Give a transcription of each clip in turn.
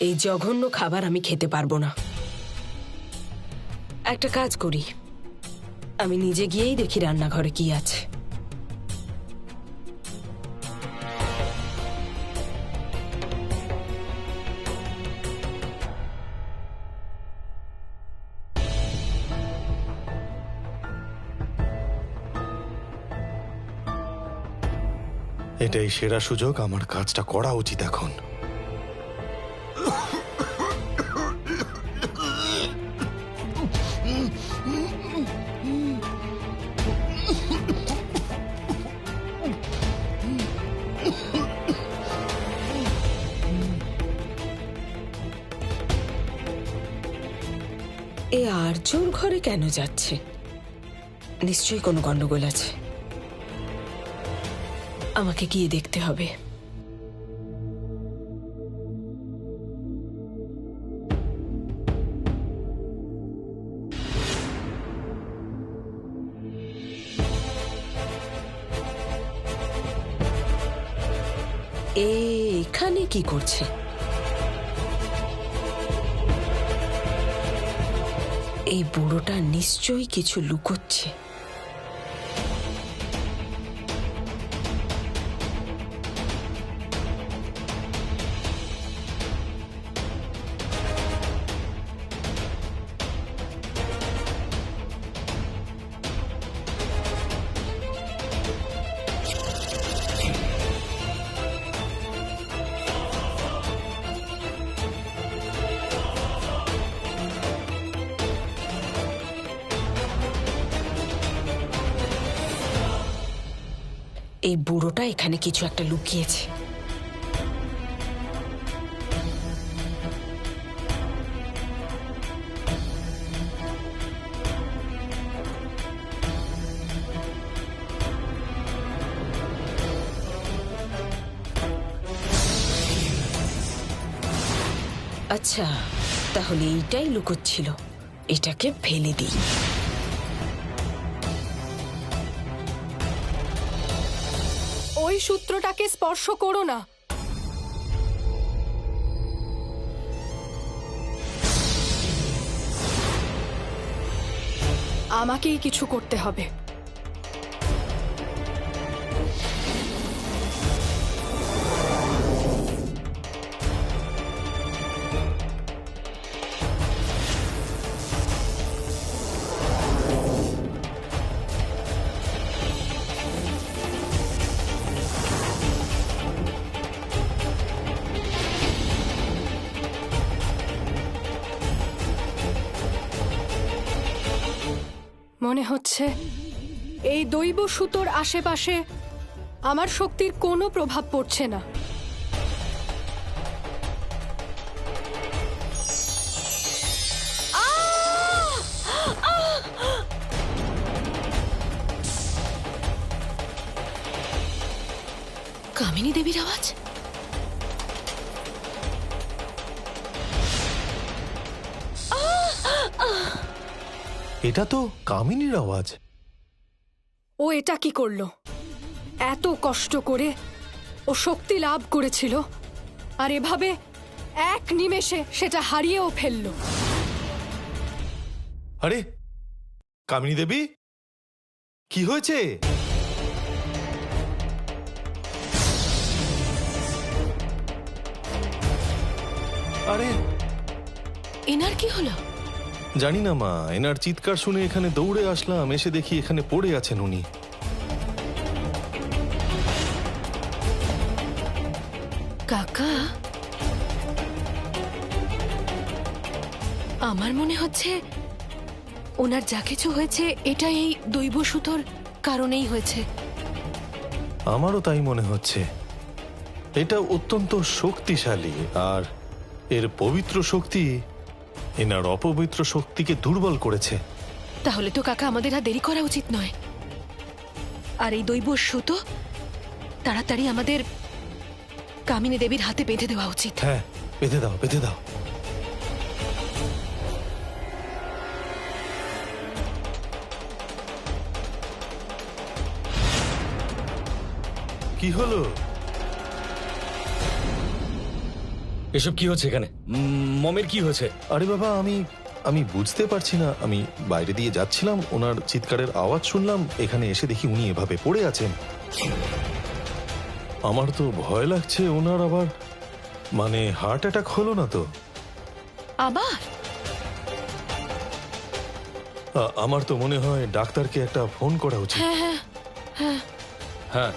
এই জঘন্য খাবার আমি খেতে পারবো না। একটা কাজ করি, আমি নিজে গিয়েই দেখি রান্নাঘরে কি আছে। এটাই সেরা সুযোগ, আমার কাজটা করা উচিত এখন। এ আর্যর ঘরে কেন যাচ্ছে? নিশ্চয়ই কোনো গন্ডগোল আছে, আমাকে গিয়ে দেখতে হবে। এখানে কি করছে? এই বুড়োটা নিশ্চয়ই কিছু লুকোচ্ছে। এই বুড়োটা এখানে কিছু একটা লুকিয়েছে। আচ্ছা, তাহলে এইটাই লুকোচ্ছিল। এটাকে ফেলে দিই। ওই সূত্রটাকে স্পর্শ করো না। আমাকেই কিছু করতে হবে। মনে হচ্ছে এই দৈব সুতোর আশেপাশে আমার শক্তির কোনো প্রভাব পড়ছে না। কামিনী দেবীর আওয়াজ। এটা তো কামিনীর আওয়াজ। ও এটা কি করলো? এত কষ্ট করে ও শক্তি লাভ করেছিল, আর এভাবে এক নিমেষে সেটা হারিয়েও ফেললো। আরে কামিনী দেবী, কি হয়েছে? আরে এনার কি হলো? জানি না মা, এনার চিৎকার শুনে এখানে দৌড়ে আসলাম, এসে দেখি এখানে পড়ে আছেন উনি। কাকা, আমার মনে হচ্ছে ওনার যা কিছু হয়েছে এটা এই দৈব সুতোর কারণেই হয়েছে। আমারও তাই মনে হচ্ছে। এটা অত্যন্ত শক্তিশালী, আর এর পবিত্র শক্তি এনার অপবিত্র শক্তিকে দুর্বল করেছে। তাহলে তো কাকা আমাদের আর দেরি করা উচিত নয়, আর এই দৈব সুতো তাড়াতাড়ি আমাদের কামিনী দেবীর হাতে বেঁধে দেওয়া উচিত। হ্যাঁ, বেঁধে দাও, বেঁধে দাও। কি হলো? এসব কি হচ্ছে এখানে? মমের কি হয়েছে? আরে বাবা, আমি বুঝতে পারছি না। আমি বাইরে দিয়ে যাচ্ছিলাম, ওনার চিৎকারের আওয়াজ শুনলাম, এখানে এসে দেখি উনি এভাবে পড়ে আছেন। আমার তো ভয় লাগছে ওনার আবার মানে হার্ট অ্যাটাক হলো না তো? আবার আমার তো মনে হয় ডাক্তারকে একটা ফোন করা উচিত। হ্যাঁ,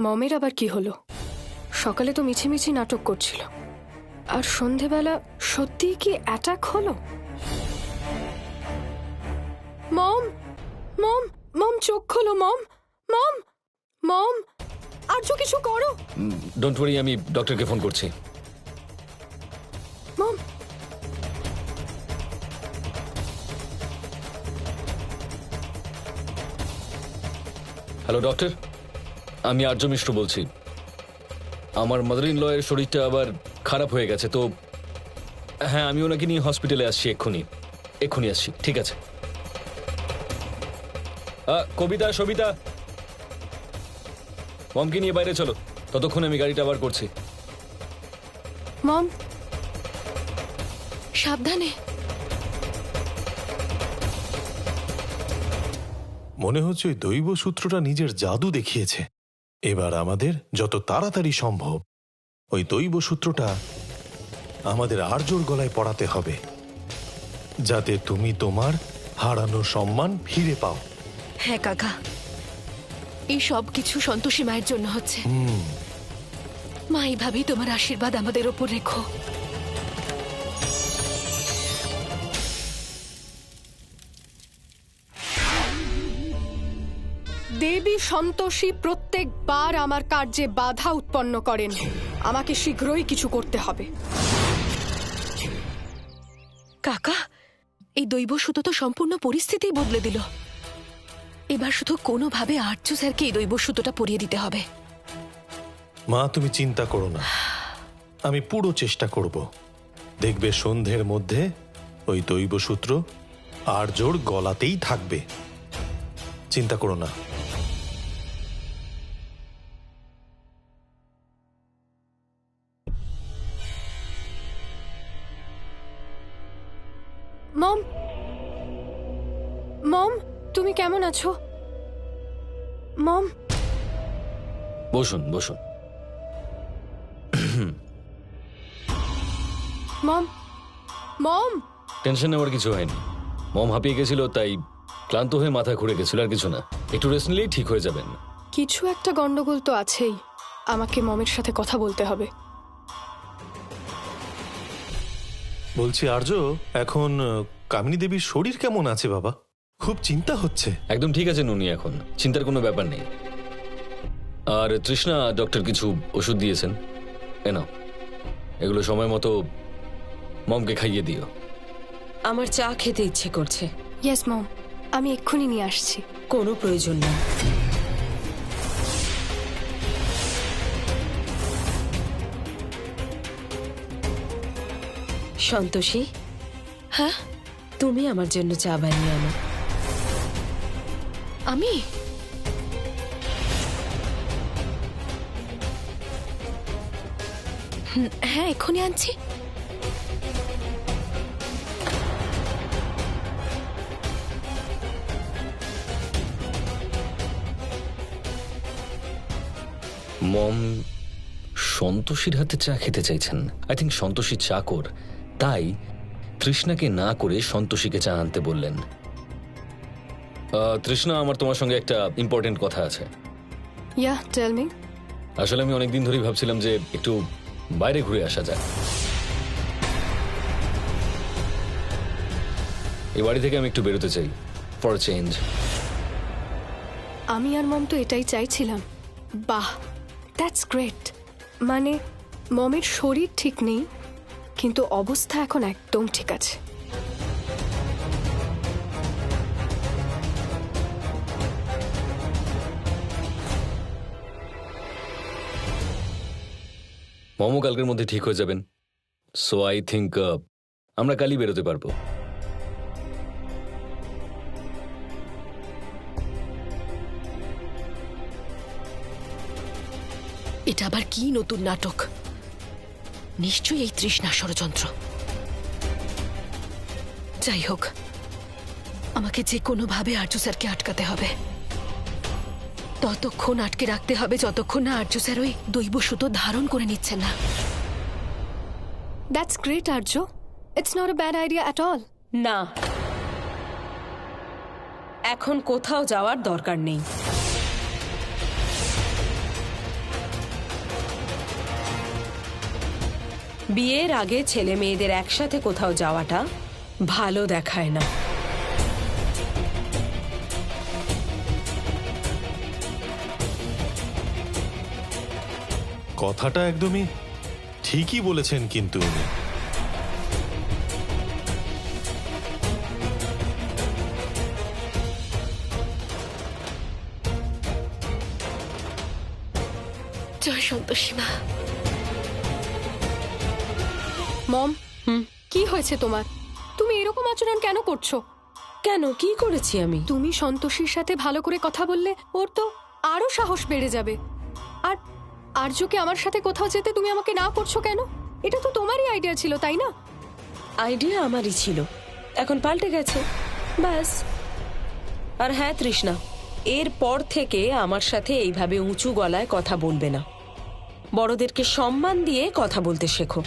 মমের আবার কি হলো? সকালে তো মিছিমিছি নাটক করছিল, আর সন্ধেবেলা সত্যিই কি অ্যাটাক হলো? মম, মম, মম চোখ খোলো মম, মম, মম, আর্য কিছু করো ডোন্ট ওয়ারি, আমি ডক্টরকে ফোন করছি। মম। হ্যালো ডক্টর, আমি আর্য মিশ্র বলছি। আমার মাদার ইন লয়ের শরীরটা আবার খারাপ হয়ে গেছে, তো হ্যাঁ আমি ওনাকে নিয়ে হসপিটালে আসছি, এক্ষুনি আসছি। ঠিক আছে। কবিতা, সবিতা, মমকে নিয়ে বাইরে চলো, ততক্ষণ আমি গাড়িটা আবার করছি। মম, সাবধানে। মনে হচ্ছে ওই দৈব সূত্রটা নিজের জাদু দেখিয়েছে। এবার আমাদের যত তাড়াতাড়ি সম্ভব ওই দৈব সূত্রটা আমাদের আর্যর গলায় পড়াতে হবে, যাতে তুমি তোমার হারানো সম্মান ফিরে পাও। হ্যাঁ কাকা, এই সব কিছু সন্তোষী মায়ের জন্য হচ্ছে। মা, এইভাবেই তোমার আশীর্বাদ আমাদের ওপর রেখো। দেবী সন্তোষী প্রত্যেকবার আমার কার্যে বাধা উৎপন্ন করেন। আমাকে শীঘ্রই কিছু করতে হবে। কাকা, এই দৈব সুতো তো সম্পূর্ণ পরিস্থিতি বদলে দিল। এবার শুধু কোনোভাবে আর্য স্যারকে এই দৈব সুতোটা পরিয়ে দিতে হবে। মা, তুমি চিন্তা করো না, আমি পুরো চেষ্টা করব। দেখবে সন্ধ্যের মধ্যে ওই দৈব সূত্র আর্যর গলাতেই থাকবে। চিন্তা করো না। মম, মম, তুমি কেমন আছো? মম, বসুন বসুন। মম, মম। টেনশন নেওয়ার কিছু হয়নি। মম হাঁপিয়ে গেছিল, তাই ক্লান্ত হয়ে মাথা ঘুরে গেছিল, আর কিছু না। একটু রেস্ট নিলেই ঠিক হয়ে যাবেন। কিছু একটা গন্ডগোল তো আছেই। আমাকে মমের সাথে কথা বলতে হবে। বলছি আর্য, এখন কামিনী দেবীর শরীর কেমন আছে বাবা? খুব চিন্তা হচ্ছে। একদম ঠিক আছে নুনি, এখন চিন্তার কোনো ব্যাপার নেই। আর তৃষ্ণা ডক্টর কিছু ওষুধ দিয়েছেন, এ নাও, এগুলো সময় মতো মমকে খাইয়ে দিও। আমার চা খেতে ইচ্ছে করছে। ইয়েস মম, আমি এক্ষুনি নিয়ে আসছি। কোনো প্রয়োজন নেই। সন্তোষী, হ্যাঁ, তুমি আমার জন্য চা বানিয়ে আনো। আমি? হ্যাঁ, এক্ষুনি আনছি। মম সন্তোষীর হাতে চা খেতে চাইছেন। আই থিঙ্ক সন্তোষী চাকর, তাই তৃষ্ণাকে না করে সন্তোষীকে চা আনতে বললেন। তৃষ্ণা, আমার তোমার সঙ্গে একটা ইম্পর্টেন্ট কথা আছে। ইয়া, টেল মি। আসলে আমি অনেকদিন ধরেই ভাবছিলাম যে একটু বাইরে ঘুরে আসা যায়। এই বাড়ি থেকে আমি একটু বেরোতে চাই, ফর চেঞ্জ। আমি আর মম তো এটাই চাইছিলাম। বাহ, দ্যাটস গ্রেট। মানে মমের শরীর ঠিক নেই, কিন্তু অবস্থা এখন একদম ঠিক আছে। মমও কালকের মধ্যে ঠিক হয়ে যাবেন, সো আই থিঙ্ক আমরা কালই বেরোতে পারবো। এটা আবার কি নতুন নাটক? নিশ্চয়ই এই তৃষ্ণা ষড়যন্ত্র। যাই হোক, আমাকে যে কোনোভাবে আর্য স্যারকে আটকাতে হবে। ততক্ষণ আটকে রাখতে হবে যতক্ষণ না আর্য স্যার ওই দৈব সুতো ধারণ করে নিচ্ছেন না। That's great Arya. It's not a bad idea at all. না, এখন কোথাও যাওয়ার দরকার নেই। বিয়ের আগে ছেলে মেয়েদের একসাথে কোথাও যাওয়াটা ভালো দেখায় না। কথাটা একদমই ঠিকই বলেছেন, কিন্তু উনি জয় সন্তোষী মা। মম, কি হয়েছে তোমার? তুমি এরকম আচরণ কেন করছো? কেন, কি করেছি আমি? তুমি সন্তোষীর সাথে ভালো করে কথা বললে ওর তো আরো সাহস বেড়ে যাবে। আর আর্যকে আমার সাথে কোথাও যেতে তুমি আমাকে না করছো কেন? এটা তো তোমারই আইডিয়া ছিল, তাই না? আইডিয়া আমারই ছিল, এখন পাল্টে গেছে, ব্যাস। আর হ্যাঁ তৃষ্ণা, এরপর থেকে আমার সাথে এইভাবে উঁচু গলায় কথা বলবে না। বড়দেরকে সম্মান দিয়ে কথা বলতে শেখো।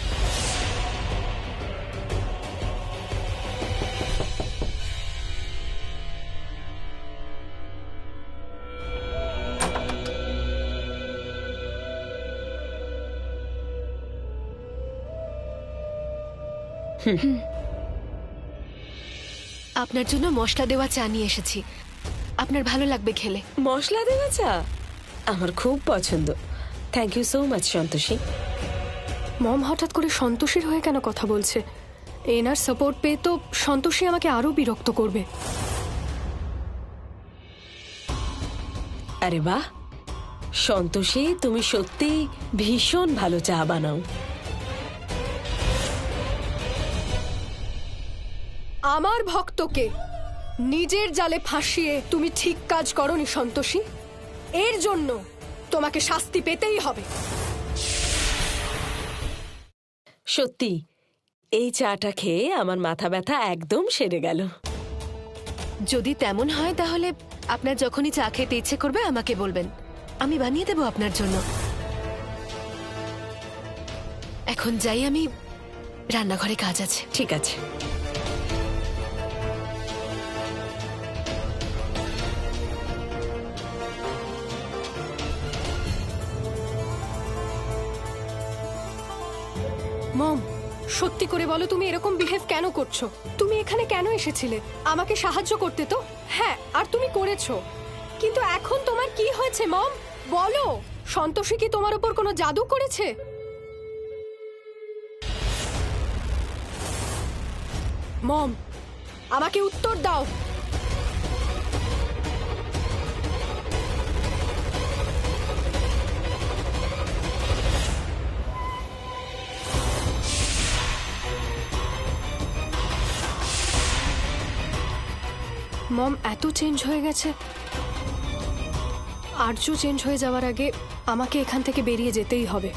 আপনার জন্য মশলা দেওয়া চা নিয়ে এসেছি, আপনার ভালো লাগবে খেলে। মশলা দেওয়া চা আমার খুব পছন্দ। Thank you so much Santoshi. Mom হঠাৎ করে সন্তোষীর হয়ে কেন কথা বলছে? এনার সাপোর্ট পেয়ে তো সন্তোষী আমাকে আরো বিরক্ত করবে। আরে বাহ সন্তোষী, তুমি সত্যি ভীষণ ভালো চা বানাও। আমার ভক্তকে নিজের জালে ফাঁসিয়ে তুমি ঠিক কাজ করনি সন্তোষী। এর জন্য তোমাকে শাস্তি পেতেই হবে। সত্যি এই চাটা খেয়ে আমার মাথা ব্যথা একদম সেরে গেল। যদি তেমন হয় তাহলে আপনার যখনই চা খেতে ইচ্ছে করবে আমাকে বলবেন, আমি বানিয়ে দেবো আপনার জন্য। এখন যাই, আমি রান্নাঘরে কাজ আছে। ঠিক আছে। মম, সত্যি করে বলো তুমি এরকম বিহেভ কেন করছো? তুমি এখানে কেন এসেছিলে? আমাকে সাহায্য করতে তো? হ্যাঁ, আর তুমি করেছো, কিন্তু এখন তোমার কি হয়েছে মম? বলো, সন্তোষী কি তোমার উপর কোনো জাদু করেছে? মম, আমাকে উত্তর দাও। মম এত চেঞ্জ হয়ে গেছে। আর্য চেঞ্জ হয়ে যাওয়ার আগে আমাকে এখান থেকে বেরিয়ে যেতেই হবে।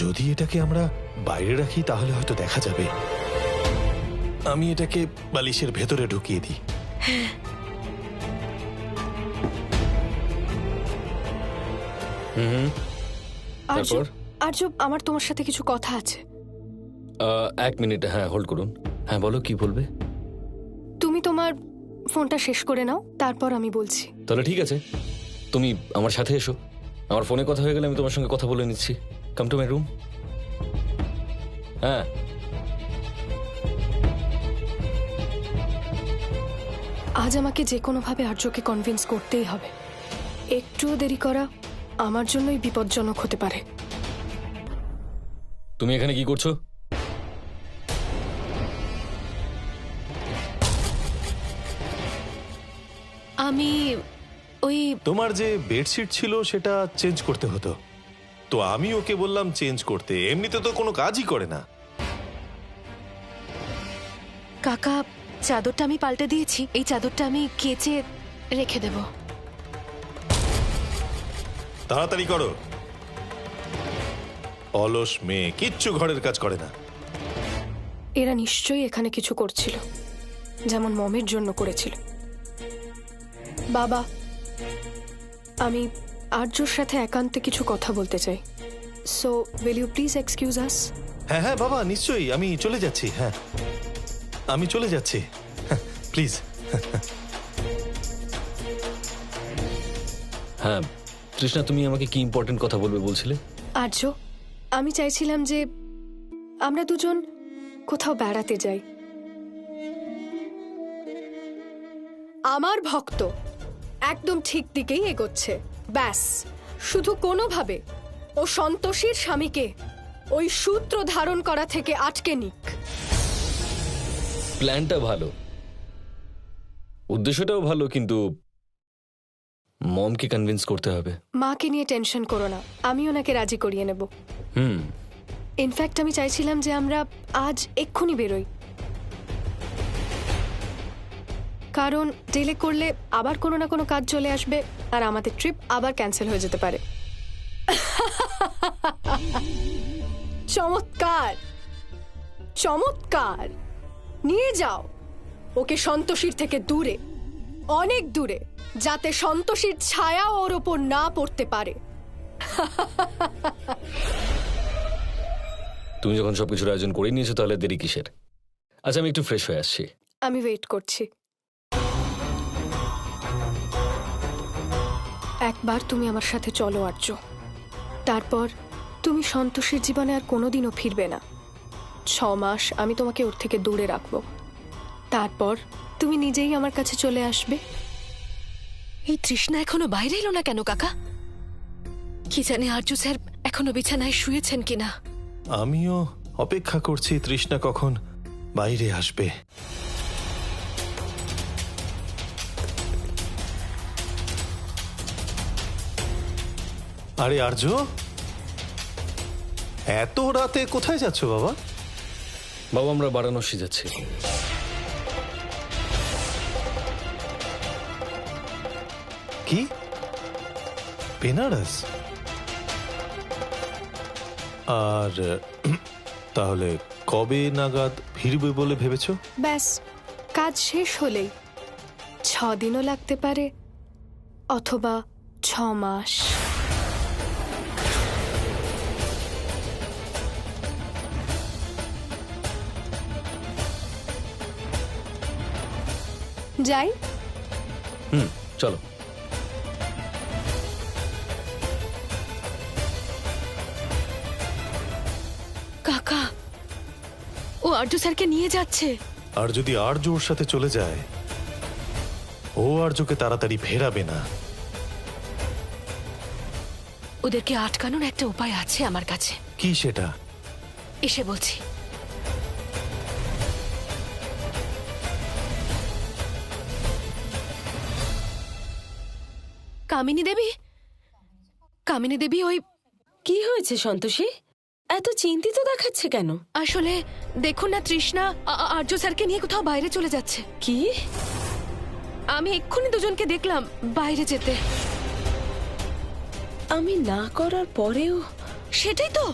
যদি এটাকে আমরা বাইরে রাখি তাহলে হয়তো দেখা যাবে। আমি এটাকে বালিশের ভেতরে ঢুকিয়ে দিই। আর্য, তারপর? আর্য, আমার তোমার সাথে কিছু কথা আছে। এক মিনিট, হ্যাঁ হোল্ড করুন। হ্যাঁ বলো, কি বলবে? তুমি তোমার ফোনটা শেষ করে নাও, তারপর আমি বলছি। তাহলে ঠিক আছে, তুমি আমার সাথে এসো। আমার ফোনে কথা হয়ে গেলে আমি তোমার সঙ্গে কথা বলে নিচ্ছি। Come to my room. হ্যাঁ আজ আমাকে যে কোনোভাবে আর্যকে কনভিন্স করতেই হবে। একটুও দেরি করা আমার জন্যই বিপজ্জনক হতে পারে। তুমি এখানে কি করছো? আমি ওই তোমার যে বেডশিট ছিল সেটা চেঞ্জ করতে হতো, তো আমি ওকে বললাম চেঞ্জ করতে। এমনিতে তো কোনো কাজই করে না। কাকা, চাদরটা আমি পাল্টে দিয়েছি, এই চাদরটা আমি কেচে রেখে দেব। তাড়াতাড়ি করো। অলস মেয়ে, কিচ্ছু ঘরের কাজ করে না। এরা নিশ্চয়ই এখানে কিছু করছিল, যেমন মমের জন্য করেছিল। বাবা, আমি আর্যর সাথে একান্তে কিছু কথা বলতে চাই। So will you please excuse us? হ্যাঁ হ্যাঁ বাবা, নিশ্চয়ই, আমি চলে যাচ্ছি। হ্যাঁ, আমি চলে যাচ্ছি, প্লিজ। হ্যাঁ তৃষ্ণা, তুমি আমাকে কি ইম্পর্টেন্ট কথা বলবে বলছিলে? আর্য, আমি চাইছিলাম যে আমরা দুজন কোথাও বেড়াতে যাই। আমার ভক্ত একদম ঠিক দিকেই এগোচ্ছে, ব্যাস শুধু কোনোভাবে ও সন্তোষীর স্বামীকে ওই সূত্র ধারণ করা থেকে আটকে নিক। প্ল্যানটা ভালো, উদ্দেশ্যটাও ভালো, কিন্তু মমকে কনভিন্স করতে হবে। মাকে নিয়ে টেনশন করো না, আমি ওনাকে রাজি করিয়ে নেব। হুম। ইনফ্যাক্ট আমি চাইছিলাম যে আমরা আজ এক্ষুনি বেরোই, কারণ ডিলে করলে আবার কোনো না কোনো কাজ চলে আসবে আর আমাদের ট্রিপ আবার ক্যান্সেল হয়ে যেতে পারে। চমৎকার চমৎকার, নিয়ে যাও ওকে সন্তোষীর থেকে দূরে, অনেক দূরে, যাতে সন্তোষীর ছায়া ওর ওপর না পড়তে পারে। তুমি যখন সবকিছুর আয়োজন করে নিয়েছো তাহলে দেরি কিসের? আচ্ছা, আমি একটু ফ্রেশ হয়ে আসছি। আমি ওয়েট করছি। একবার তুমি আমার সাথে চলো আর্য, তারপর তুমি সন্তোষের জীবনে আর কোনোদিনও ফিরবে না। 6 মাস আমি তোমাকে ওর থেকে দূরে রাখবো, তারপর তুমি নিজেই আমার কাছে চলে আসবে। এই তৃষ্ণা এখনো বাইরে এলো না কেন কাকা? কি জানে আর্য স্যার এখনো বিছানায় শুয়েছেন কিনা। আমিও অপেক্ষা করছি তৃষ্ণা কখন বাইরে আসবে। আরে আর্য, এত রাতে কোথায় যাচ্ছ বাবা? বাবা, আমরা বারাণসী যাচ্ছি। কি, বেনারস? আর তাহলে কবে নাগাদ ফিরবে বলে ভেবেছো? ব্যাস, কাজ শেষ হলেই 6 দিনও লাগতে পারে, অথবা 6 মাস। যাই। হুম, চলো। কাকা, ও আর্য স্যারকে নিয়ে যাচ্ছে। আর যদি আর্য ওর সাথে চলে যায়, ও আর্যকে তাড়াতাড়ি ফেরাবে না। ওদেরকে আটকানোর একটা উপায় আছে আমার কাছে। কি সেটা? এসে বলছি। কামিনী দেবী, কামিনী দেবী, ওই কি হয়েছে সন্তোষী? এত চিন্তিত দেখাচ্ছে কেন? আসলে দেখুন না, তৃষ্ণা আর্য স্যারকে নিয়ে কোথাও বাইরে চলে যাচ্ছে। কি? আমি এক্ষুনি দুজনকে দেখলাম বাইরে যেতে। আমি না করার পরেও? সেটাই তো।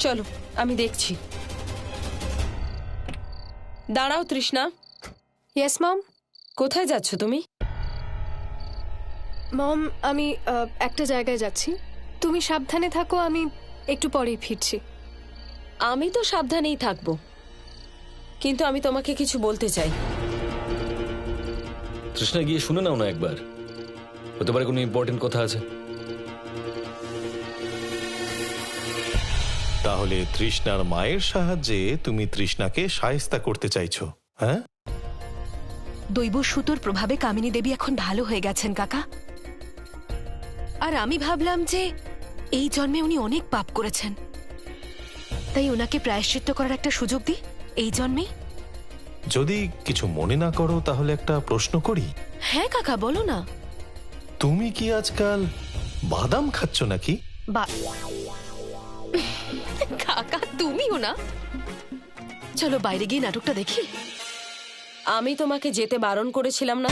চলো, আমি দেখছি। দাঁড়াও তৃষ্ণা। Yes mom. কোথায় যাচ্ছ তুমি? মম, আমি একটা জায়গায় যাচ্ছি, তুমি সাবধানে থাকো, আমি একটু পরেই ফিরছি। আমি তো সাবধানেই থাকবো, কিন্তু আমি তোমাকে কিছু বলতে চাই। তৃষ্ণা, গিয়ে শুনে নাও না একবার, হতে পারে কোনো ইম্পর্টেন্ট কথা আছে। তাহলে তৃষ্ণার মায়ের সাহায্যে তুমি তৃষ্ণাকে শায়েস্তা করতে চাইছো, হ্যাঁ? দৈব সুতোর প্রভাবে কামিনী দেবী এখন ভালো হয়ে গেছেন কাকা। আর আমি ভাবলাম যে এই জন্মে উনি অনেক পাপ করেছেন, তাই ওনাকে প্রায়শ্চিত্ত করার একটা সুযোগ দিই এই জন্মেই। যদি কিছু মনে না করো তাহলে একটা প্রশ্ন করি। হ্যাঁ কাকা, বলো না। তুমি কি আজকাল বাদাম খাচ্ছ নাকি? বা কাকা তুমিও না? চলো বাইরে গিয়ে নাটকটা দেখি। আমি তোমাকে যেতে বারণ করেছিলাম না?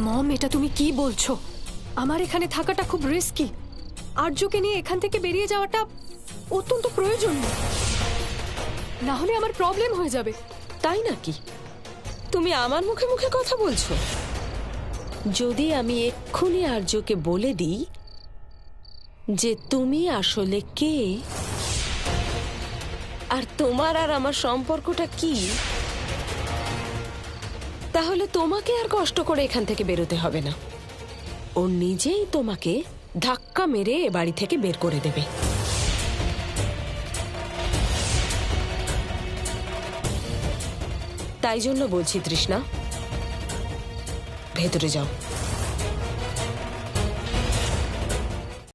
মম, এটা তুমি কি বলছো? আমার এখানে থাকাটা খুব রিস্কি। আর্যকে নিয়ে এখান থেকে বেরিয়ে যাওয়াটা অত্যন্ত প্রয়োজনীয়, না হলে আমার প্রবলেম হয়ে যাবে। তাই নাকি? তুমি আমার মুখে মুখে কথা বলছো। যদি আমি এক্ষুনি আর্যকে বলে দিই যে তুমি আসলে কে আর তোমার আর আমার সম্পর্কটা কি, তাহলে তোমাকে আর কষ্ট করে এখান থেকে বেরোতে হবে না। ও নিজেই তোমাকে ধাক্কা মেরে এ বাড়ি থেকে বের করে দেবে। তাই জন্য বলছি তৃষ্ণা, ভেতরে যাও।